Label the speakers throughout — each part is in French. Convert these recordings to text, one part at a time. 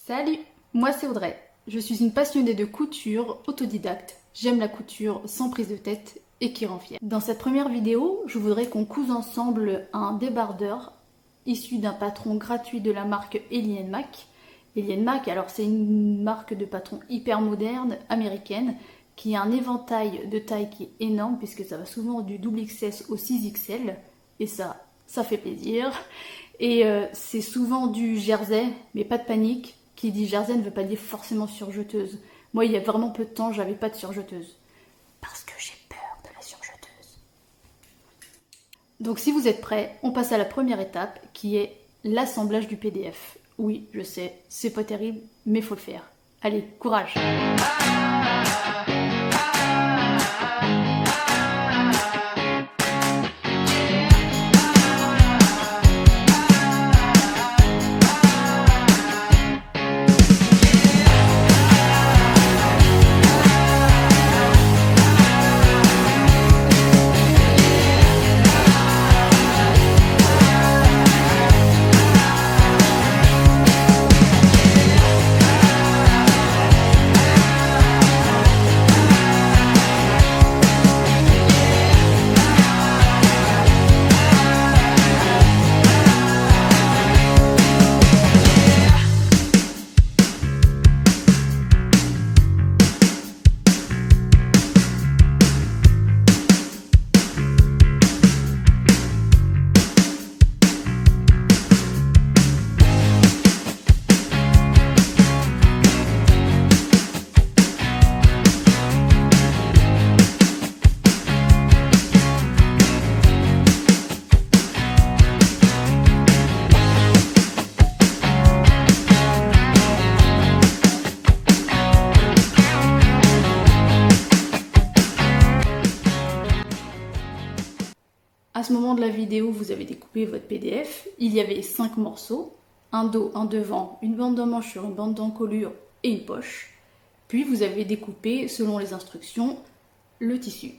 Speaker 1: Salut, moi c'est Audrey. Je suis une passionnée de couture autodidacte. J'aime la couture sans prise de tête et qui rend fière. Dans cette première vidéo, je voudrais qu'on couse ensemble un débardeur issu d'un patron gratuit de la marque Ellie Mac. Ellie Mac, alors c'est une marque de patron hyper moderne, américaine, qui a un éventail de taille qui est énorme puisque ça va souvent du double XS au 6XL et ça fait plaisir. Et c'est souvent du jersey, mais pas de panique. Qui dit jersey ne veut pas dire forcément surjeteuse. Moi, il y a vraiment peu de temps, j'avais pas de surjeteuse. Parce que j'ai peur de la surjeteuse. Donc si vous êtes prêts, on passe à la première étape qui est l'assemblage du PDF. Oui, je sais, c'est pas terrible, mais faut le faire. Allez, courage! À ce moment de la vidéo, vous avez découpé votre PDF. Il y avait 5 morceaux, un dos, un devant, une bande d'emmanchure, une bande d'encolure et une poche. Puis vous avez découpé, selon les instructions, le tissu.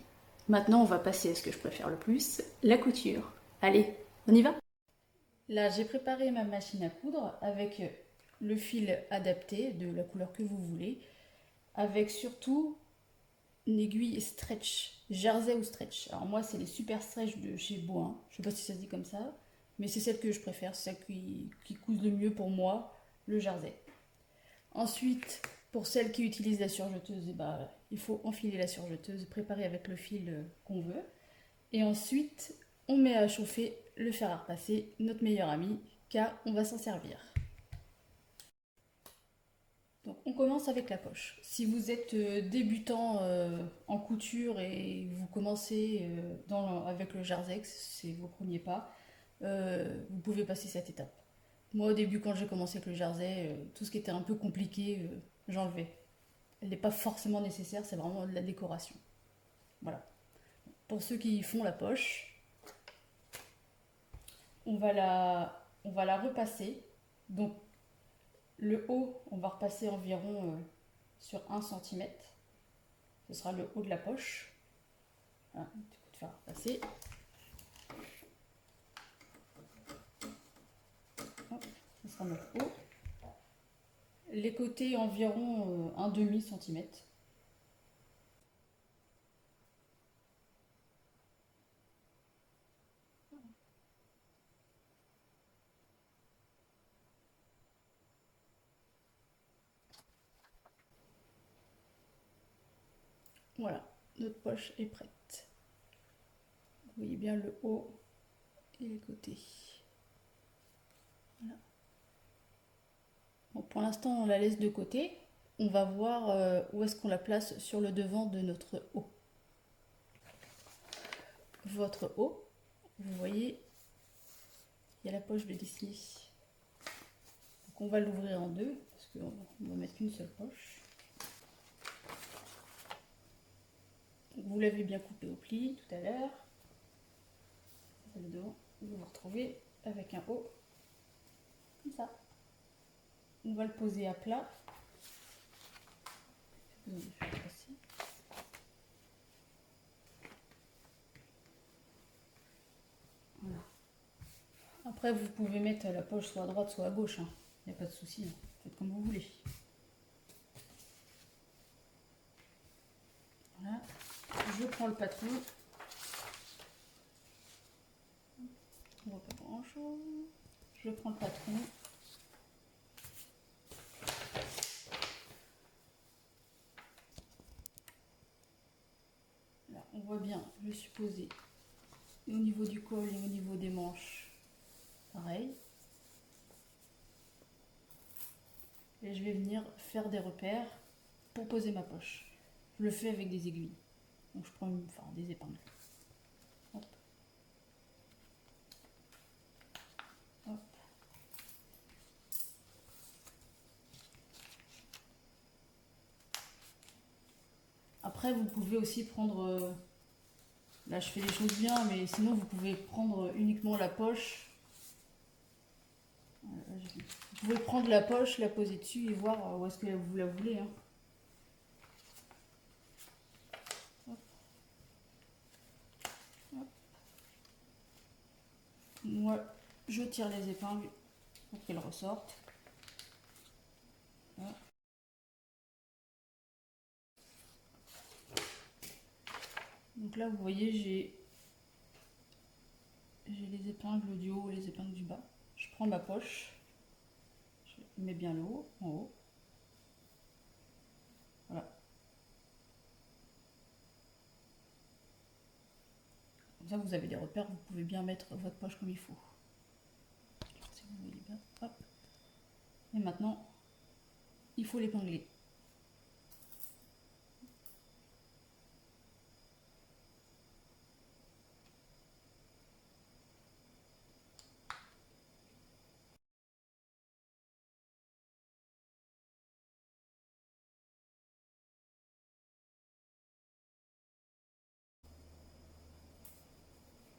Speaker 1: Maintenant, on va passer à ce que je préfère le plus, la couture. Allez, on y va? Là, j'ai préparé ma machine à coudre avec le fil adapté de la couleur que vous voulez, avec surtout une aiguille stretch, jersey ou stretch. Alors moi, c'est les super stretch de chez Boin. Je sais pas si ça se dit comme ça, mais c'est celle que je préfère, c'est celle qui couse le mieux pour moi, le jersey. Ensuite, pour celles qui utilisent la surjeteuse, eh ben, il faut enfiler la surjeteuse, préparer avec le fil qu'on veut. Et ensuite, on met à chauffer le fer à repasser, notre meilleur ami, car on va s'en servir. Donc on commence avec la poche. Si vous êtes débutant en couture et vous commencez avec le Jarzex, c'est vos premiers pas, vous pouvez passer cette étape. Moi au début quand j'ai commencé avec le jersey, tout ce qui était un peu compliqué, j'enlevais. Elle n'est pas forcément nécessaire, c'est vraiment de la décoration. Voilà. Pour ceux qui font la poche, on va la repasser. Donc le haut, on va repasser environ sur 1 cm. Ce sera le haut de la poche. Voilà, un petit coup de fer à repasser. Ce sera notre haut. Les côtés environ 1,5 cm. Voilà, notre poche est prête. Vous voyez bien le haut et les côtés. Voilà. Bon, pour l'instant, on la laisse de côté. On va voir où est-ce qu'on la place sur le devant de notre haut. Votre haut, vous voyez, il y a la poche de Disney. Donc on va l'ouvrir en deux, parce qu'on va mettre qu'une seule poche. Vous l'avez bien coupé au pli tout à l'heure. Vous vous retrouvez avec un haut comme ça. On va le poser à plat. Après, vous pouvez mettre la poche soit à droite, soit à gauche. Il n'y a pas de souci. Faites comme vous voulez. Voilà, je prends le patron. On voit pas grand chose. Je prends le patron. Là, on voit bien, je suis posée. Et au niveau du col et au niveau des manches, pareil. Et je vais venir faire des repères pour poser ma poche. Je le fais avec des aiguilles. Donc je prends des épingles. Hop. Hop. Après, vous pouvez aussi prendre... là, je fais les choses bien, mais sinon, vous pouvez prendre uniquement la poche. Vous pouvez prendre la poche, la poser dessus et voir où est-ce que vous la voulez. Hein. Hop. Hop. Moi, je tire les épingles pour qu'elles ressortent. Voilà. Donc là, vous voyez, j'ai les épingles du haut et les épingles du bas. Je prends ma poche, je mets bien le haut, en haut. Voilà. Comme ça, vous avez des repères, vous pouvez bien mettre votre poche comme il faut. Si vous voyez bien, hop. Et maintenant, il faut l'épingler.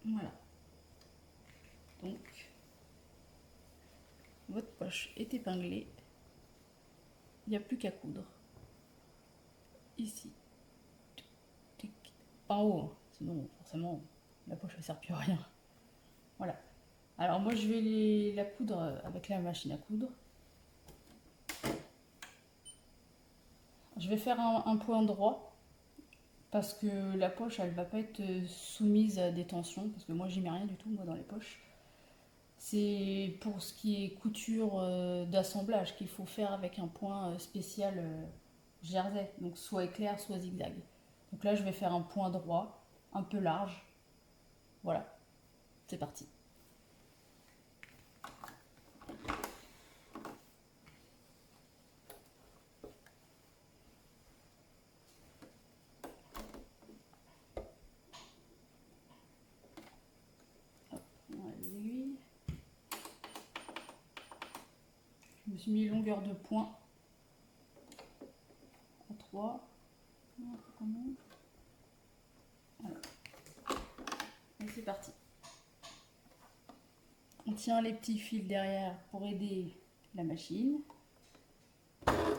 Speaker 1: Voilà. Donc, votre poche est épinglée. Il n'y a plus qu'à coudre. Ici. En haut, hein. Sinon forcément la poche ne sert plus à rien. Voilà. Alors moi je vais la coudre avec la machine à coudre. Je vais faire un point droit parce que la poche elle va pas être soumise à des tensions parce que moi j'y mets rien du tout moi dans les poches. C'est pour ce qui est couture d'assemblage qu'il faut faire avec un point spécial jersey, donc soit éclair soit zigzag. Donc là je vais faire un point droit, un peu large. Voilà, c'est parti. Les aiguilles. Je me suis mis longueur de point à 3. Voilà. Et c'est parti. On tient les petits fils derrière pour aider la machine,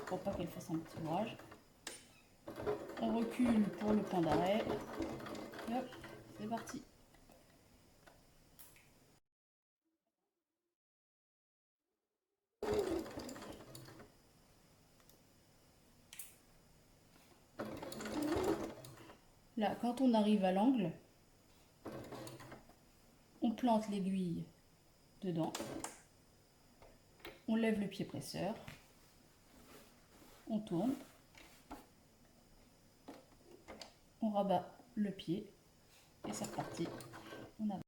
Speaker 1: pour pas qu'elle fasse un petit ouvrage. On recule pour le point d'arrêt. Et hop, c'est parti. Là, quand on arrive à l'angle, on plante l'aiguille dedans. On lève le pied presseur. On tourne. On rabat le pied. Et c'est reparti. On avance.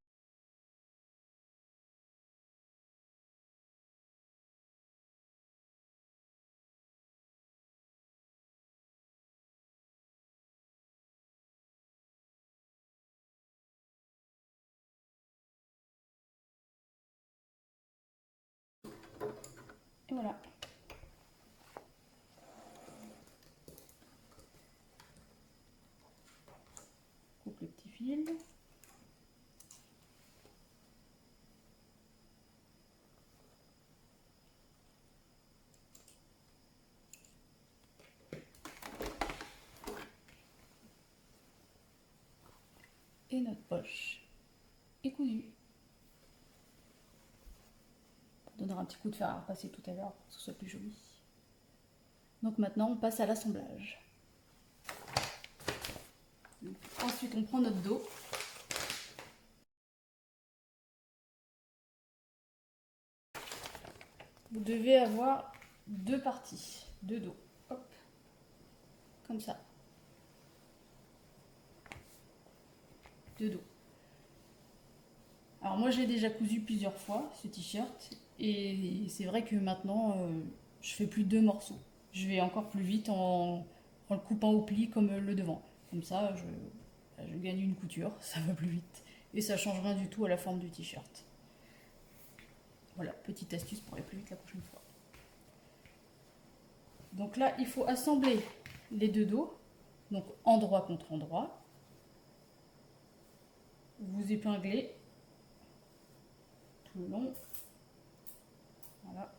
Speaker 1: Et voilà. Coupe le petit fil. Et notre poche est cousue. On donnera un petit coup de fer à repasser tout à l'heure pour que ce soit plus joli. Donc maintenant on passe à l'assemblage. Ensuite on prend notre dos. Vous devez avoir deux parties, deux dos. Hop, comme ça. Deux dos. Alors moi j'ai déjà cousu plusieurs fois ce t-shirt et c'est vrai que maintenant je fais plus deux morceaux. Je vais encore plus vite en le coupant au pli comme le devant. Comme ça je gagne une couture, ça va plus vite. Et ça change rien du tout à la forme du t-shirt. Voilà, petite astuce pour aller plus vite la prochaine fois. Donc là il faut assembler les deux dos, donc endroit contre endroit. Vous épinglez tout le long. Voilà.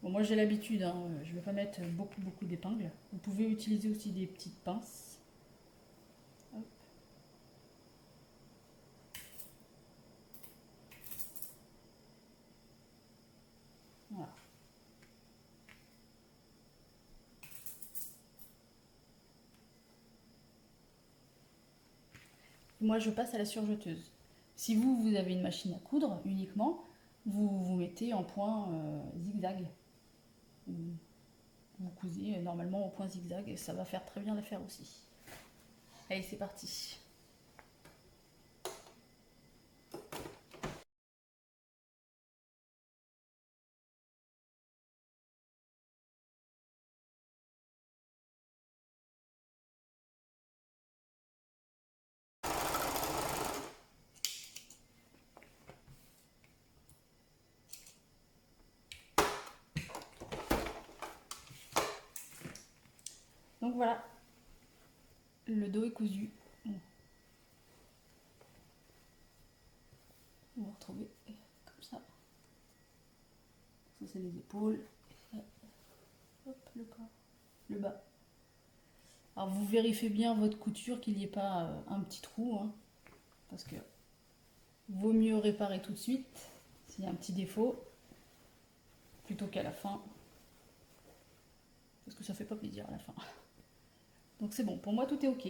Speaker 1: Bon, moi j'ai l'habitude, hein, je ne vais pas mettre beaucoup d'épingles. Vous pouvez utiliser aussi des petites pinces. Hop. Voilà. Moi je passe à la surjeteuse. Si vous avez une machine à coudre uniquement, vous mettez en point zigzag. Vous cousez normalement au point zigzag et ça va faire très bien l'affaire aussi. Allez, c'est parti. Donc voilà, le dos est cousu. Bon. On va retrouver comme ça. Ça c'est les épaules. Hop, le corps. Le bas. Alors vous vérifiez bien votre couture qu'il n'y ait pas un petit trou, hein, parce que vaut mieux réparer tout de suite s'il y a un petit défaut plutôt qu'à la fin, parce que ça fait pas plaisir à la fin. Donc c'est bon, pour moi tout est ok.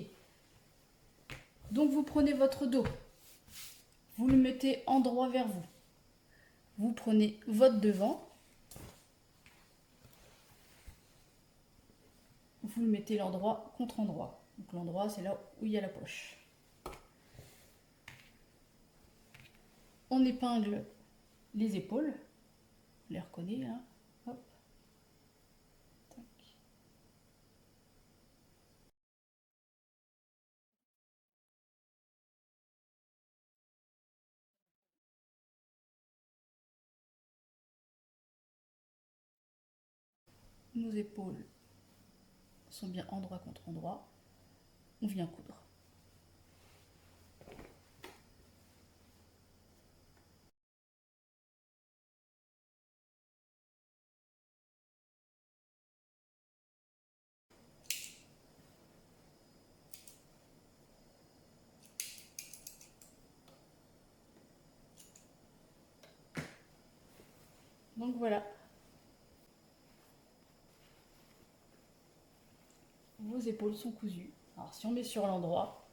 Speaker 1: Donc vous prenez votre dos, vous le mettez endroit vers vous. Vous prenez votre devant, vous le mettez l'endroit contre endroit. Donc l'endroit c'est là où il y a la poche. On épingle les épaules, vous les reconnaissez là. Hop. Tac. Nos épaules sont bien endroit contre endroit. On vient coudre. Donc voilà, vos épaules sont cousues. Alors si on met sur l'endroit,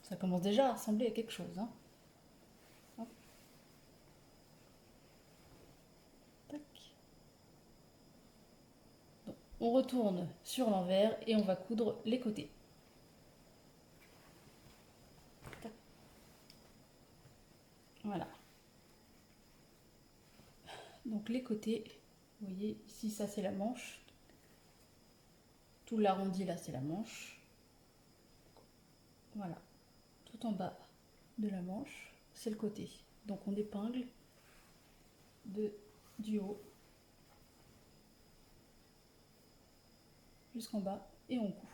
Speaker 1: ça commence déjà à ressembler à quelque chose. Hein. Hop. Tac. Donc, on retourne sur l'envers et on va coudre les côtés. Tac. Voilà. Donc les côtés, vous voyez ici ça c'est la manche. Tout l'arrondi là c'est la manche. Voilà. Tout en bas de la manche, c'est le côté. Donc on épingle du haut jusqu'en bas et on coud.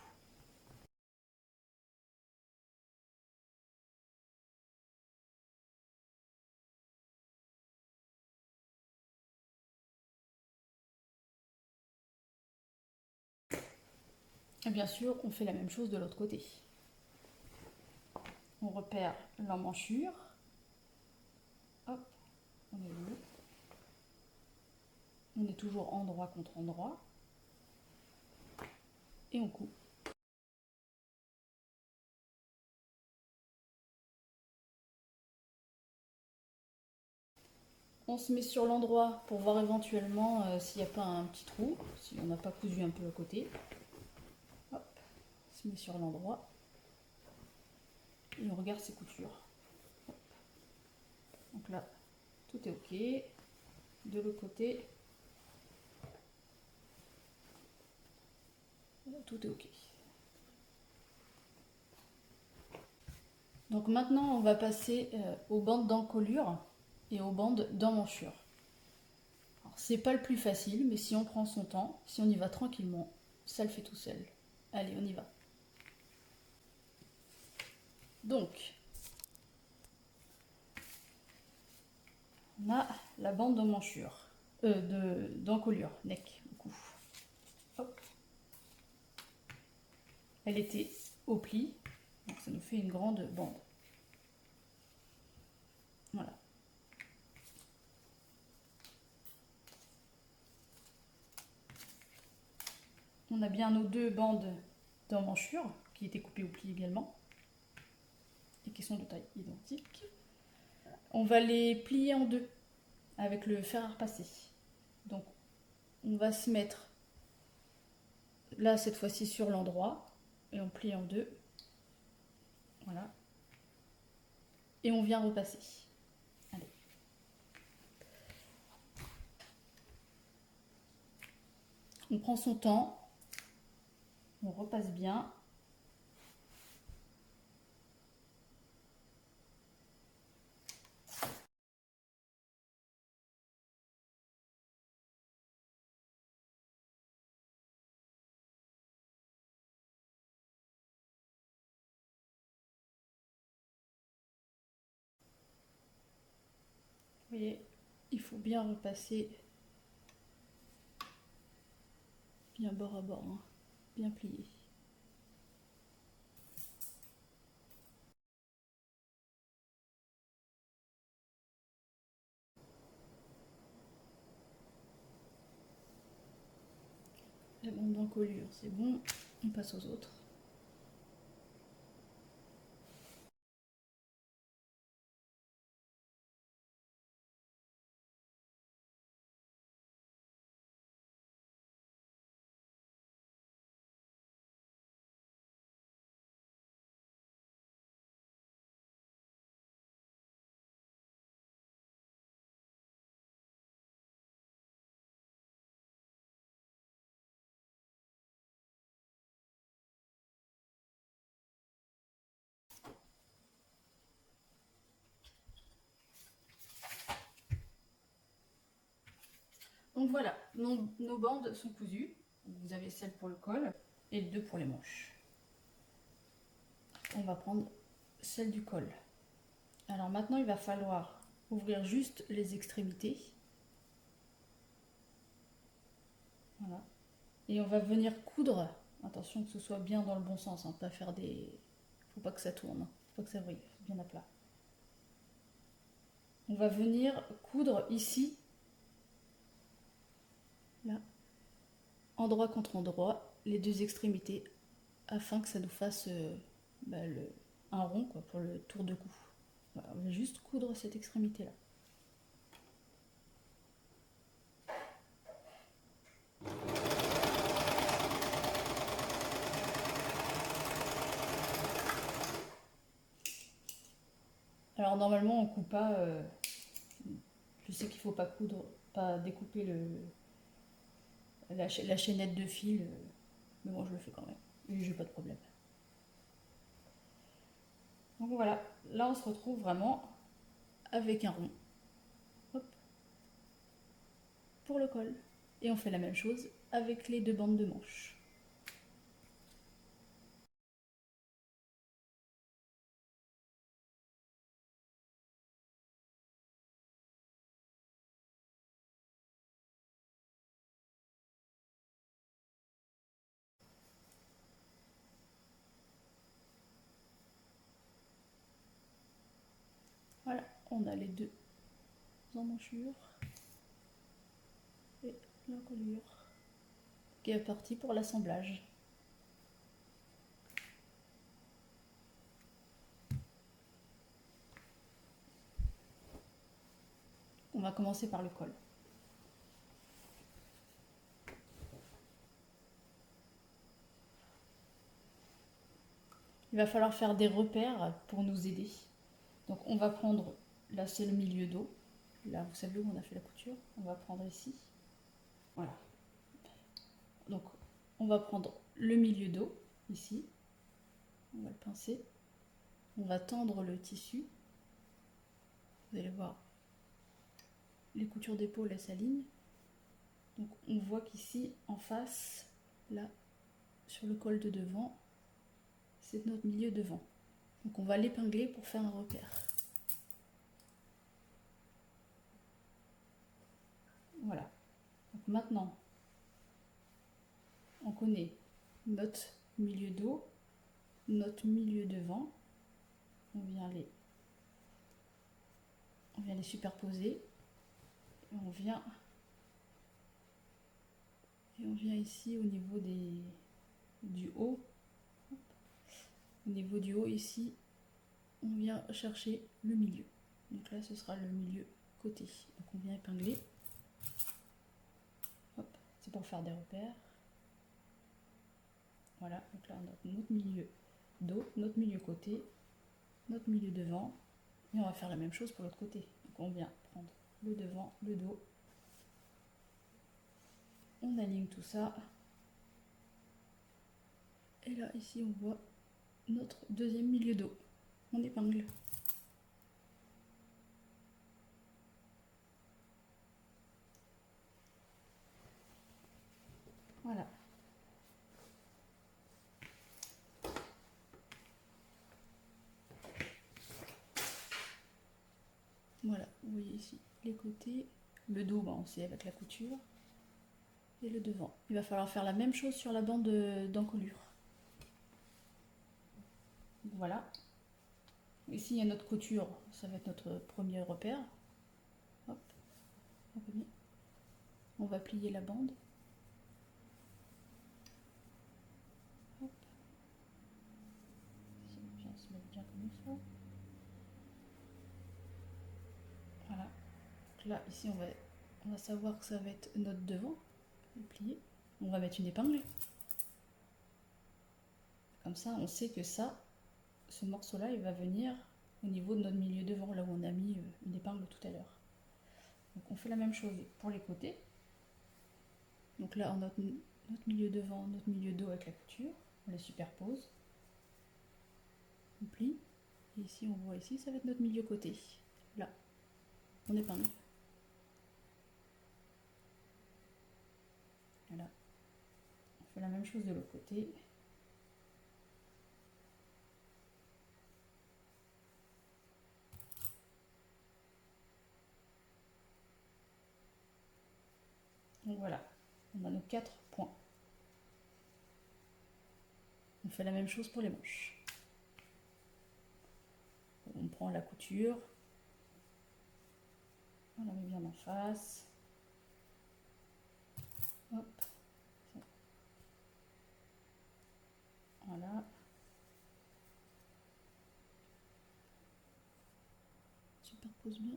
Speaker 1: Et bien sûr, on fait la même chose de l'autre côté. repère l'emmanchure. Hop, on est où? On est toujours endroit contre endroit. Et on coupe. On se met sur l'endroit pour voir éventuellement s'il n'y a pas un petit trou, si on n'a pas cousu un peu à côté. Hop, on se met sur l'endroit et on regarde ses coutures. Hop. Donc là, tout est ok. De l'autre côté, tout est ok. Donc maintenant, on va passer aux bandes d'encolure et aux bandes d'emmanchure. C'est pas le plus facile, mais si on prend son temps, si on y va tranquillement, ça le fait tout seul. Allez, on y va. Donc, on a la bande d'emmanchure, d'encolure, neck, au cou. Hop. Elle était au pli, donc ça nous fait une grande bande. Voilà. On a bien nos deux bandes d'emmanchure qui étaient coupées au pli également et qui sont de taille identique. On va les plier en deux avec le fer à repasser. Donc on va se mettre là cette fois-ci sur l'endroit et on plie en deux. Voilà. Et on vient repasser. Allez. On prend son temps, on repasse bien. Vous voyez, il faut bien repasser, bien bord à bord, hein, bien plié. La bande d'encolure, c'est bon, on passe aux autres. Donc voilà, nos bandes sont cousues. Vous avez celle pour le col et deux pour les manches. On va prendre celle du col. Alors maintenant, il va falloir ouvrir juste les extrémités. Voilà. Et on va venir coudre. Attention que ce soit bien dans le bon sens, hein, pas faire des... Faut pas que ça tourne, faut pas que ça brille, bien à plat. On va venir coudre ici, là, endroit contre endroit, les deux extrémités, afin que ça nous fasse un rond quoi, pour le tour de cou. Voilà, on va juste coudre cette extrémité-là. Alors normalement on coupe pas, je sais qu'il faut pas coudre, pas découper la chaînette de fil, mais moi je le fais quand même, et j'ai pas de problème. Donc voilà, là on se retrouve vraiment avec un rond. Hop, pour le col. Et on fait la même chose avec les deux bandes de manches. on a les deux emmanchures et l'encolure qui est parti pour l'assemblage. On va commencer par le col. Il va falloir faire des repères pour nous aider. Donc on va prendre, là c'est le milieu dos. Là vous savez où on a fait la couture. On va prendre ici. Voilà. Donc on va prendre le milieu dos, ici. On va le pincer. On va tendre le tissu. Vous allez voir, les coutures d'épaule elles s'alignent. Donc on voit qu'ici en face, là sur le col de devant, c'est notre milieu devant. Donc on va l'épingler pour faire un repère. Voilà. Donc maintenant, on connaît notre milieu dos, notre milieu devant. On vient les superposer. Et on vient ici au niveau du haut. Au niveau du haut ici, on vient chercher le milieu. Donc là, ce sera le milieu côté. Donc on vient épingler. C'est pour faire des repères. Voilà, donc là on a notre milieu dos, notre milieu côté, notre milieu devant. Et on va faire la même chose pour l'autre côté. Donc on vient prendre le devant, le dos. On aligne tout ça. Et là, ici, on voit notre deuxième milieu dos. On épingle. Voilà. Voilà, vous voyez ici les côtés. Le dos, on sait avec la couture. Et le devant. Il va falloir faire la même chose sur la bande d'encolure. Voilà. Ici, il y a notre couture. Ça va être notre premier repère. Hop. On va plier la bande. Hop. Ça se met bien comme ça. Voilà. Donc là, ici, on va savoir que ça va être notre devant. Plier. On va mettre une épingle. Comme ça, on sait que ce morceau-là, il va venir au niveau de notre milieu devant, là où on a mis une épingle tout à l'heure. Donc on fait la même chose pour les côtés. Donc là, on a notre milieu devant, notre milieu dos avec la couture. On les superpose. On plie. Et ici, on voit ici, ça va être notre milieu côté. Là, on épingle. Voilà. On fait la même chose de l'autre côté. Donc voilà, on a nos 4 points. On fait la même chose pour les manches. On prend la couture, on la met bien en face. Hop. Voilà. Superpose bien.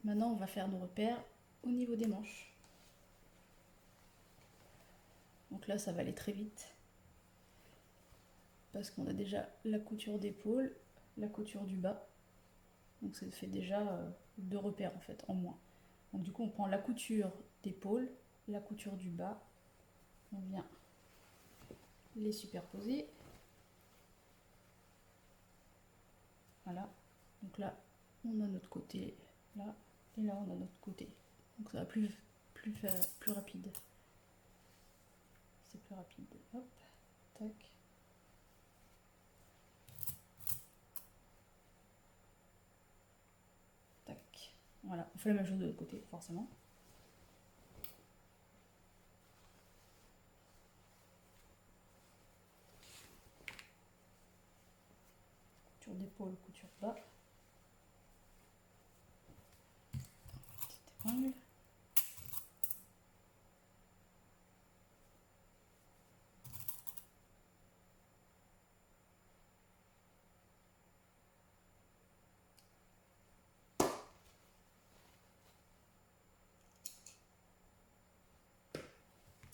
Speaker 1: Maintenant, on va faire nos repères au niveau des manches. Donc là, ça va aller très vite. Parce qu'on a déjà la couture d'épaule, la couture du bas. Donc ça fait déjà 2 repères en fait en moins. Donc du coup on prend la couture d'épaule, la couture du bas, on vient les superposer. Voilà, donc là on a notre côté là, et là on a notre côté. Donc ça va plus rapide. C'est plus rapide. Hop, tac. Tac. Voilà, on fait la même chose de l'autre côté, forcément. Couture d'épaule, couture bas. Petite épingle.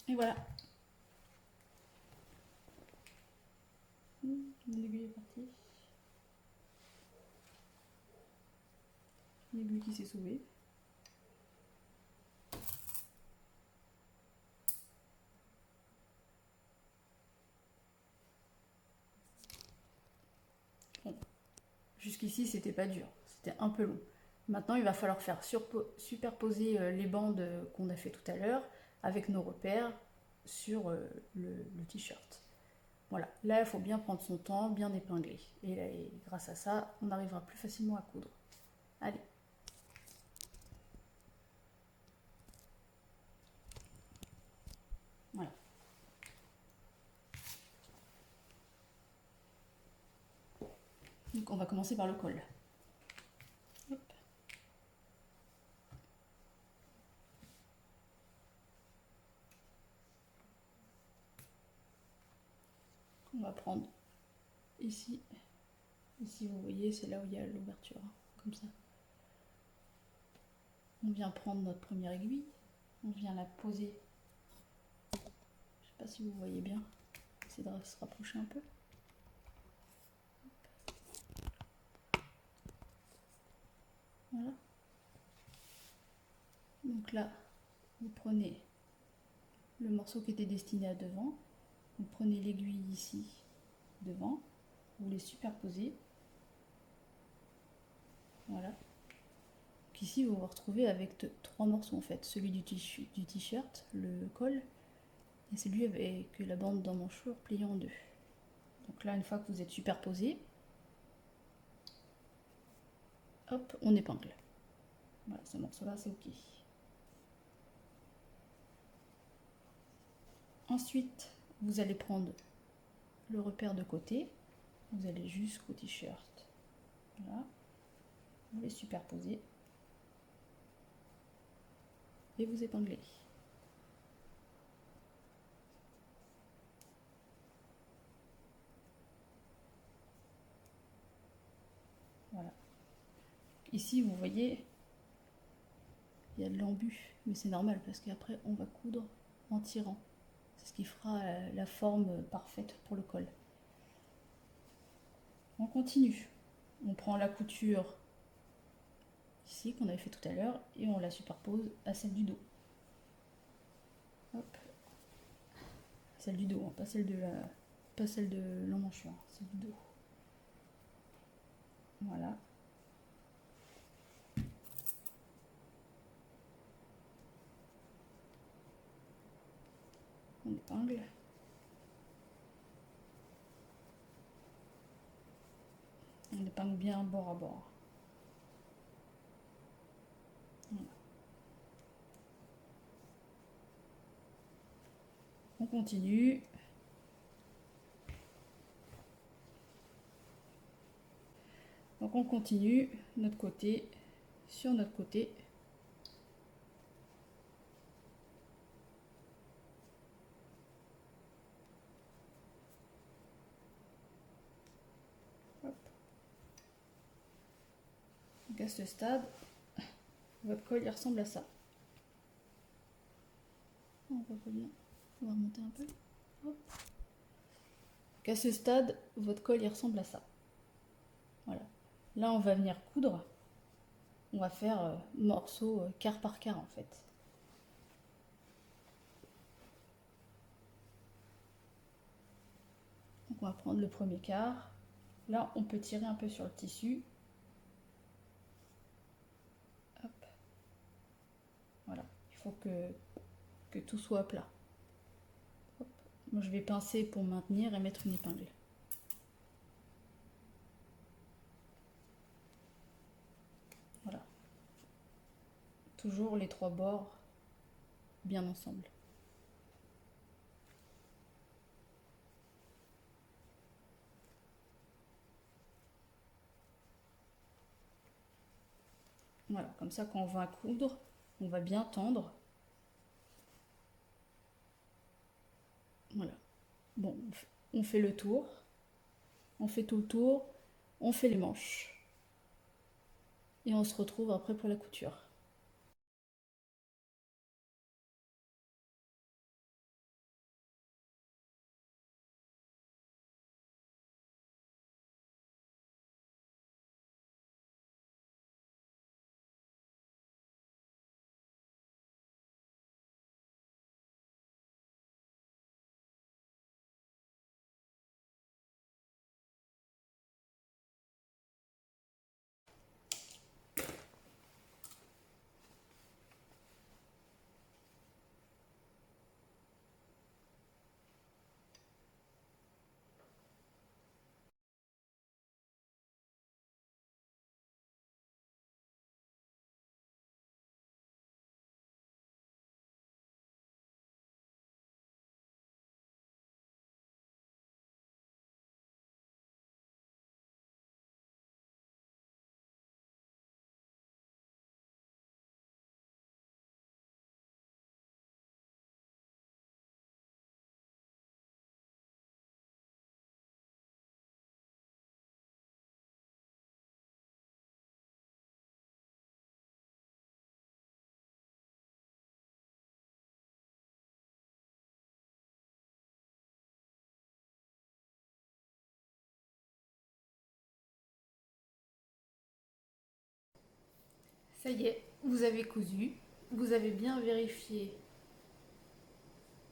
Speaker 1: Et voilà. L'aiguille est partie. L'aiguille qui s'est sauvée. Bon. Jusqu'ici, c'était pas dur. C'était un peu long. Maintenant, il va falloir faire superposer les bandes qu'on a fait tout à l'heure avec nos repères sur le t-shirt. Voilà, là il faut bien prendre son temps, bien épingler. Et grâce à ça, on arrivera plus facilement à coudre. Allez. Voilà. Donc on va commencer par le col. Hop. On va prendre ici. Ici vous voyez, c'est là où il y a l'ouverture, hein, comme ça. On vient prendre notre première aiguille, on vient la poser. Je sais pas si vous voyez bien. Essayez de se rapprocher un peu. Voilà. Donc là, vous prenez le morceau qui était destiné à devant, vous prenez l'aiguille ici devant, vous les superposez. Voilà. Donc ici, vous vous retrouvez avec 3 morceaux en fait, celui du t-shirt, le col, et celui avec la bande d'emmanchure pliée en 2. Donc là, une fois que vous êtes superposé, hop, on épingle. Voilà, ce morceau-là, c'est ok. Ensuite, vous allez prendre le repère de côté, vous allez jusqu'au t-shirt. Voilà, vous les superposez et vous épinglez. Voilà. Ici, vous voyez, il y a de l'embu, mais c'est normal parce qu'après, on va coudre en tirant. C'est ce qui fera la forme parfaite pour le col. On continue. On prend la couture ici qu'on avait fait tout à l'heure et on la superpose à celle du dos. Hop. Celle du dos, hein, pas celle de l'emmanchure, hein, celle du dos. Voilà. On épingle. On épingle bien bord à bord. Voilà. On continue. Donc on continue notre côté sur notre côté. Hop. Donc à ce stade, votre col il ressemble à ça. On voit pas bien. On va remonter un peu. Hop. Donc à ce stade, votre col il ressemble à ça. Voilà. Là on va venir coudre on va faire morceau quart par quart en fait. Donc on va prendre le premier quart. Là, on peut tirer un peu sur le tissu. Hop. Voilà, il faut que tout soit plat. Hop. Moi, je vais pincer pour maintenir et mettre une épingle. Voilà. Toujours les trois bords bien ensemble. Voilà, comme ça quand on va coudre, on va bien tendre. Voilà. Bon, on fait le tour. On fait tout le tour. On fait les manches. Et on se retrouve après pour la couture. Ça y est, vous avez cousu. Vous avez bien vérifié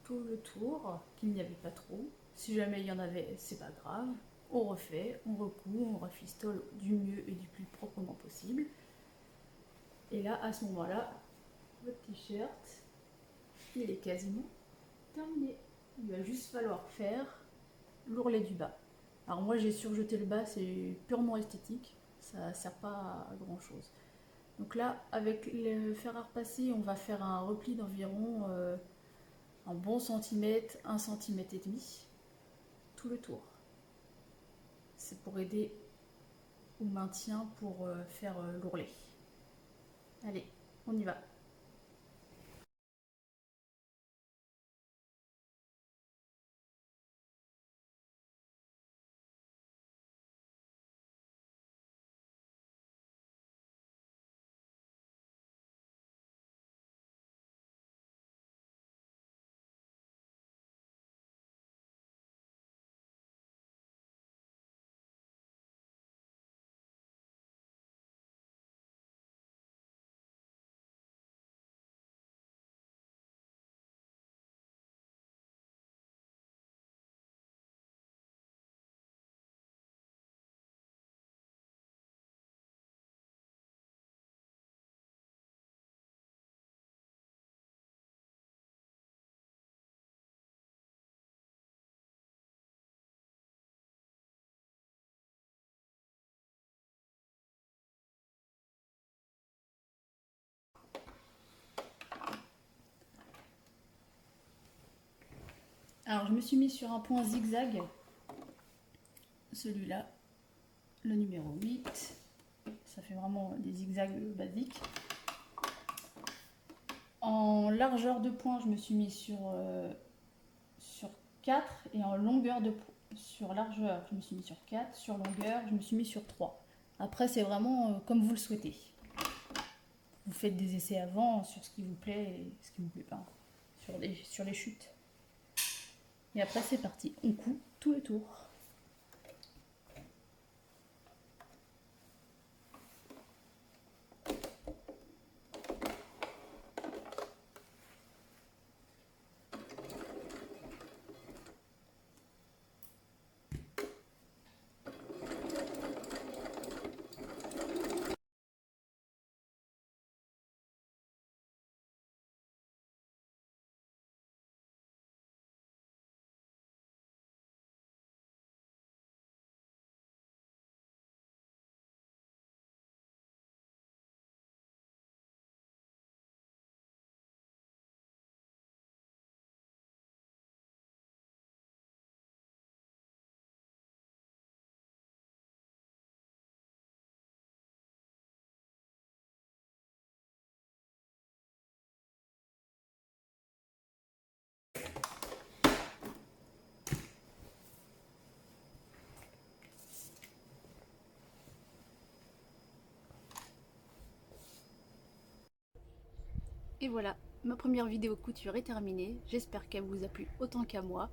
Speaker 1: tout le tour, qu'il n'y avait pas trop. Si jamais il y en avait, c'est pas grave. On refait, on recoud, on rafistole du mieux et du plus proprement possible. Et là, à ce moment-là, votre t-shirt, il est quasiment terminé. Il va juste falloir faire l'ourlet du bas. Alors moi, j'ai surjeté le bas, c'est purement esthétique. Ça ne sert pas à grand chose. Donc là, avec le fer à repasser, on va faire un repli d'environ un bon centimètre, 1,5 cm, tout le tour. C'est pour aider au maintien pour faire l'ourlet. Allez, on y va. Alors je me suis mis sur un point zigzag, celui-là, le numéro 8. Ça fait vraiment des zigzags basiques. En largeur de point, je me suis mis sur 4 et en longueur de sur largeur, je me suis mis sur 4, sur longueur, je me suis mis sur 3. Après, c'est vraiment comme vous le souhaitez. Vous faites des essais avant sur ce qui vous plaît et ce qui vous plaît pas, sur les chutes. Et après, c'est parti, on coud tout le tour. Et voilà, ma première vidéo couture est terminée. J'espère qu'elle vous a plu autant qu'à moi.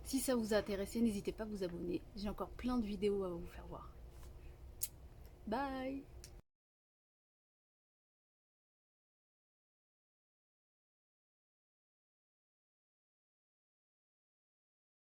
Speaker 1: Si ça vous a intéressé, n'hésitez pas à vous abonner. J'ai encore plein de vidéos à vous faire voir. Bye!